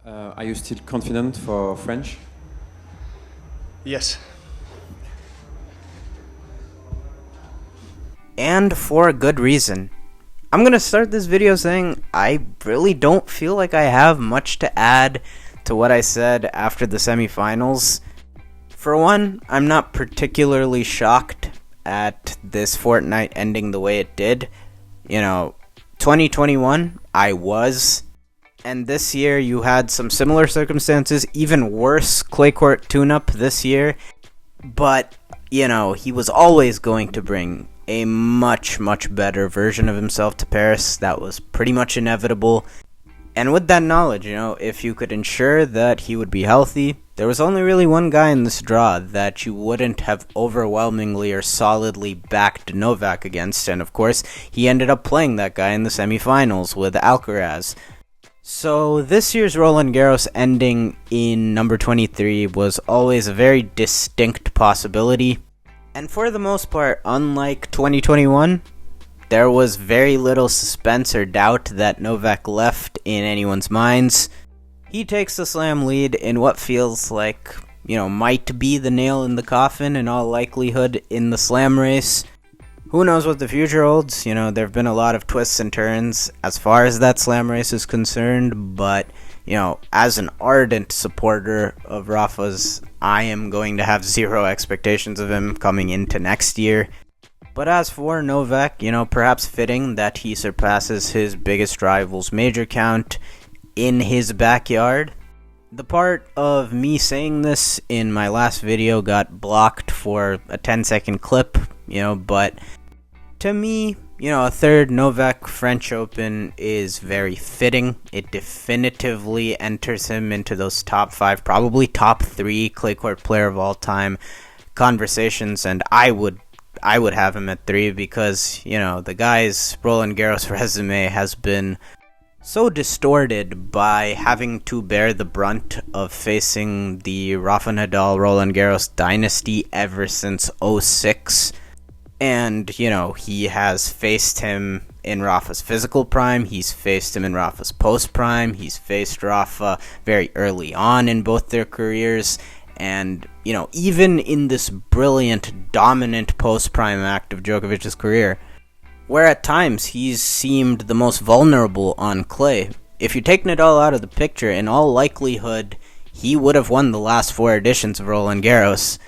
Are you still confident for French? Yes. And for a good reason. I'm gonna start this video saying I really don't feel like I have much to add to what I said after the semifinals. For one, I'm not particularly shocked at this fortnight ending the way it did. 2021, I was. And this year, you had some similar circumstances, even worse clay court tune-up this year. But, he was always going to bring a much, much better version of himself to Paris. That was pretty much inevitable. And with that knowledge, if you could ensure that he would be healthy, there was only really one guy in this draw that you wouldn't have overwhelmingly or solidly backed Novak against, and of course, he ended up playing that guy in the semifinals with Alcaraz. So this year's Roland Garros ending in number 23 was always a very distinct possibility, and for the most part, unlike 2021, there was very little suspense or doubt that Novak left in anyone's minds. He takes the slam lead in what feels like, might be the nail in the coffin in all likelihood in the slam race. Who knows what the future holds? There have been a lot of twists and turns as far as that slam race is concerned, but, as an ardent supporter of Rafa's, I am going to have zero expectations of him coming into next year. But as for Novak, perhaps fitting that he surpasses his biggest rival's major count in his backyard. The part of me saying this in my last video got blocked for a 10-second clip, but to me, a third Novak French Open is very fitting. It definitively enters him into those top 5, probably top 3 clay court player of all time conversations, and I would have him at 3 because, the guy's Roland Garros resume has been so distorted by having to bear the brunt of facing the Rafa Nadal Roland Garros dynasty ever since '06. And, he has faced him in Rafa's physical prime, he's faced him in Rafa's post-prime, he's faced Rafa very early on in both their careers, and, even in this brilliant, dominant post-prime act of Djokovic's career, where at times he's seemed the most vulnerable on clay. If you take Nadal out of the picture, in all likelihood, he would have won the last 4 editions of Roland Garros.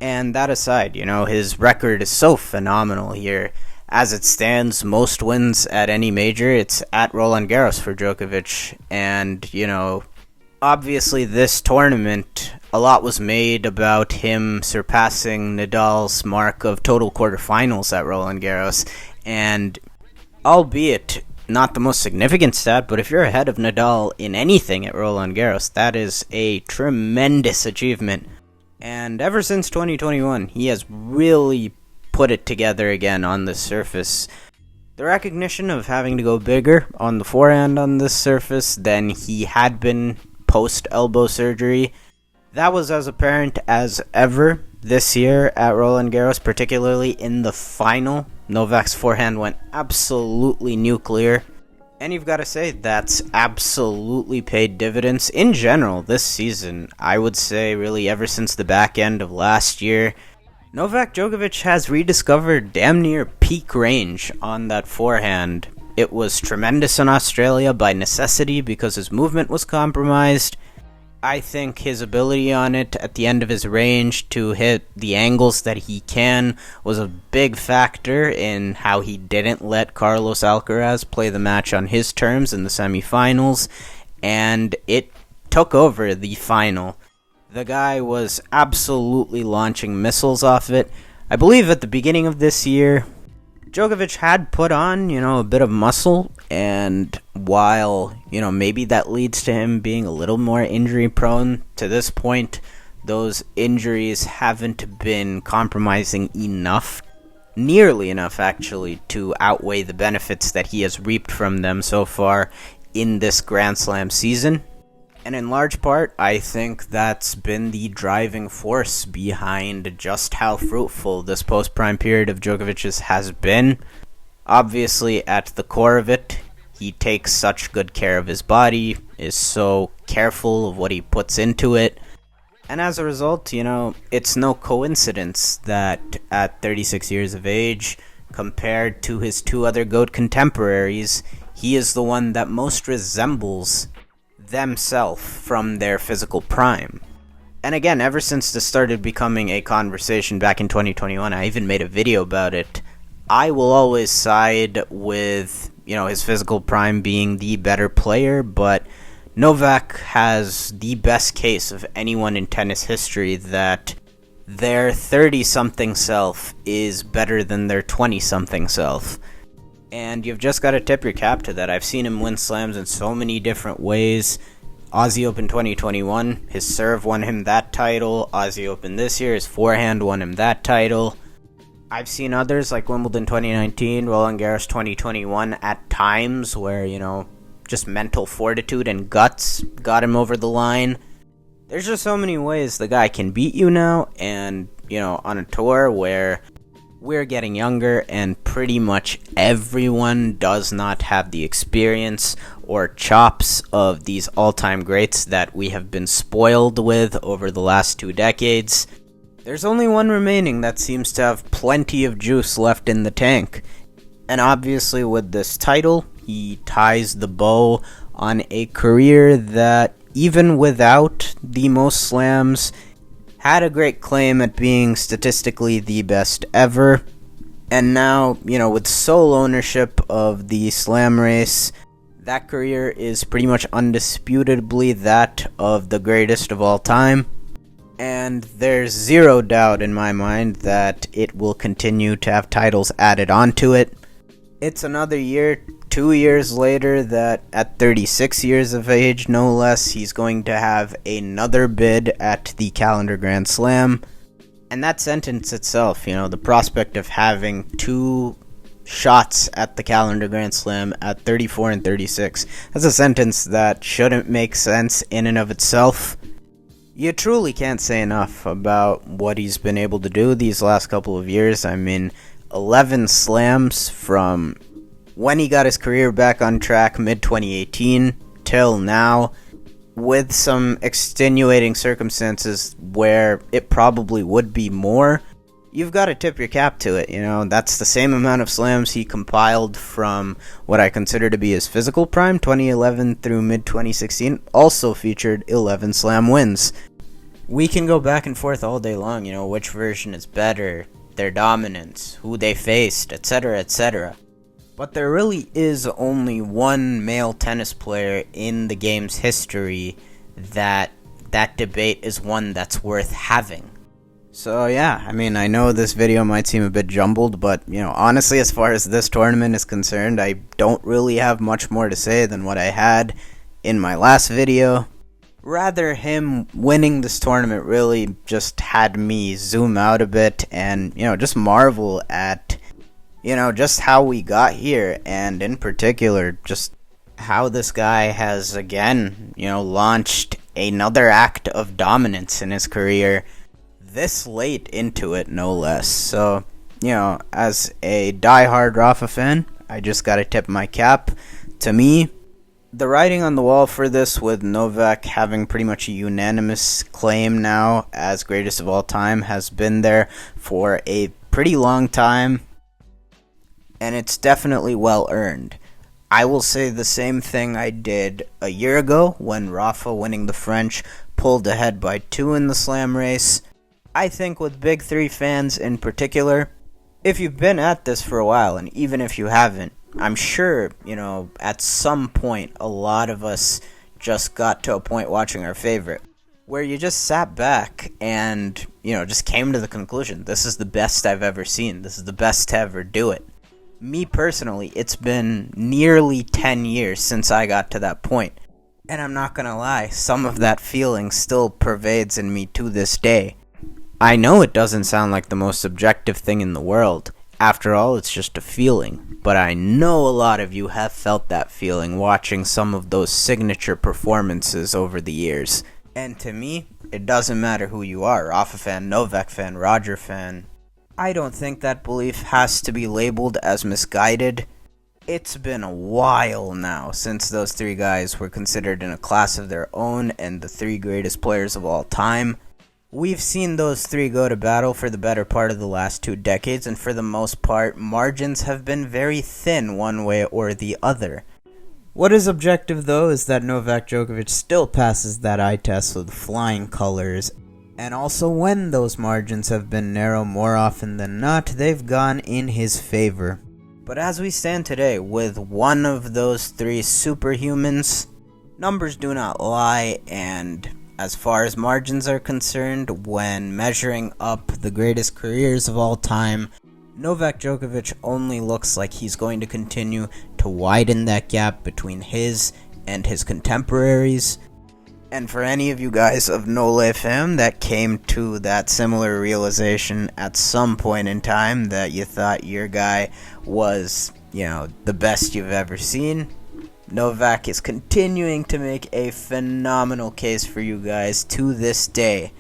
And that aside, his record is so phenomenal here. As it stands, most wins at any major, it's at Roland Garros for Djokovic. And, obviously this tournament, a lot was made about him surpassing Nadal's mark of total quarterfinals at Roland Garros. And albeit not the most significant stat, but if you're ahead of Nadal in anything at Roland Garros, that is a tremendous achievement. And ever since 2021, he has really put it together again on this surface. The recognition of having to go bigger on the forehand on this surface than he had been post-elbow surgery, that was as apparent as ever this year at Roland Garros, particularly in the final. Novak's forehand went absolutely nuclear. And you've got to say, that's absolutely paid dividends. In general, this season, I would say really ever since the back end of last year, Novak Djokovic has rediscovered damn near peak range on that forehand. It was tremendous in Australia by necessity because his movement was compromised. I think his ability on it at the end of his range to hit the angles that he can was a big factor in how he didn't let Carlos Alcaraz play the match on his terms in the semifinals, and it took over the final. The guy was absolutely launching missiles off it. I believe at the beginning of this year, Djokovic had put on, a bit of muscle, and while, maybe that leads to him being a little more injury prone, to this point, those injuries haven't been compromising enough, nearly enough actually, to outweigh the benefits that he has reaped from them so far in this Grand Slam season. And in large part, I think that's been the driving force behind just how fruitful this post-prime period of Djokovic's has been. Obviously, at the core of it, He takes such good care of his body, is so careful of what he puts into it. And as a result, it's no coincidence that at 36 years of age, compared to his two other GOAT contemporaries, he is the one that most resembles themselves from their physical prime. And again, ever since this started becoming a conversation back in 2021, I even made a video about it. I will always side with, his physical prime being the better player, but Novak has the best case of anyone in tennis history that their 30-something self is better than their 20-something self. And you've just got to tip your cap to that. I've seen him win slams in so many different ways. Aussie Open 2021, his serve won him that title. Aussie Open this year, his forehand won him that title. I've seen others like Wimbledon 2019, Roland Garros 2021 at times where, just mental fortitude and guts got him over the line. There's just so many ways the guy can beat you now, and, on a tour where we're getting younger and pretty much everyone does not have the experience or chops of these all-time greats that we have been spoiled with over the last 2 decades. There's only one remaining that seems to have plenty of juice left in the tank. And obviously with this title, he ties the bow on a career that, even without the most slams, had a great claim at being statistically the best ever. And now, with sole ownership of the slam race, that career is pretty much undisputably that of the greatest of all time. And there's zero doubt in my mind that it will continue to have titles added onto it. It's another year, 2 years later, that at 36 years of age, no less, he's going to have another bid at the Calendar Grand Slam. And that sentence itself, the prospect of having 2 shots at the Calendar Grand Slam at 34 and 36, that's a sentence that shouldn't make sense in and of itself. You truly can't say enough about what he's been able to do these last couple of years. 11 slams from when he got his career back on track mid-2018 till now, with some extenuating circumstances where it probably would be more. You've got to tip your cap to it, That's the same amount of slams he compiled from what I consider to be his physical prime, 2011 through mid-2016, also featured 11 slam wins. We can go back and forth all day long, which version is better, their dominance, who they faced, etc., etc. But there really is only one male tennis player in the game's history that debate is one that's worth having. So yeah, I know this video might seem a bit jumbled, but, honestly, as far as this tournament is concerned, I don't really have much more to say than what I had in my last video. Rather, him winning this tournament really just had me zoom out a bit and, just marvel at, just how we got here, and in particular, just how this guy has, again, launched another act of dominance in his career this late into it, no less. So, as a diehard Rafa fan, I just gotta tip my cap. To me, the writing on the wall for this, with Novak having pretty much a unanimous claim now as greatest of all time, has been there for a pretty long time, and it's definitely well earned. I will say the same thing I did a year ago when Rafa, winning the French, pulled ahead by 2 in the slam race. I think with Big 3 fans in particular, if you've been at this for a while, and even if you haven't, I'm sure, at some point, a lot of us just got to a point watching our favorite where you just sat back and, just came to the conclusion, this is the best I've ever seen. This is the best to ever do it. Me personally, it's been nearly 10 years since I got to that point. And I'm not gonna lie, some of that feeling still pervades in me to this day. I know it doesn't sound like the most subjective thing in the world. After all, it's just a feeling. But I know a lot of you have felt that feeling watching some of those signature performances over the years. And to me, it doesn't matter who you are, Rafa fan, Novak fan, Roger fan. I don't think that belief has to be labeled as misguided. It's been a while now since those three guys were considered in a class of their own and the three greatest players of all time. We've seen those three go to battle for the better part of the last 2 decades, and for the most part, margins have been very thin one way or the other. What is objective, though, is that Novak Djokovic still passes that eye test with flying colors, and also when those margins have been narrow more often than not, they've gone in his favor. But as we stand today, with one of those three superhumans, numbers do not lie, and as far as margins are concerned, when measuring up the greatest careers of all time, Novak Djokovic only looks like he's going to continue to widen that gap between his and his contemporaries. And for any of you guys of Nole fam that came to that similar realization at some point in time that you thought your guy was, the best you've ever seen, Novak is continuing to make a phenomenal case for you guys to this day.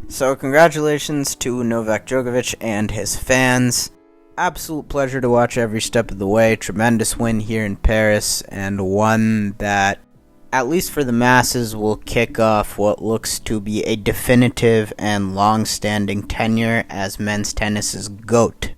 So congratulations to Novak Djokovic and his fans. Absolute pleasure to watch every step of the way. Tremendous win here in Paris, and one that, at least for the masses, will kick off what looks to be a definitive and long-standing tenure as men's tennis's GOAT.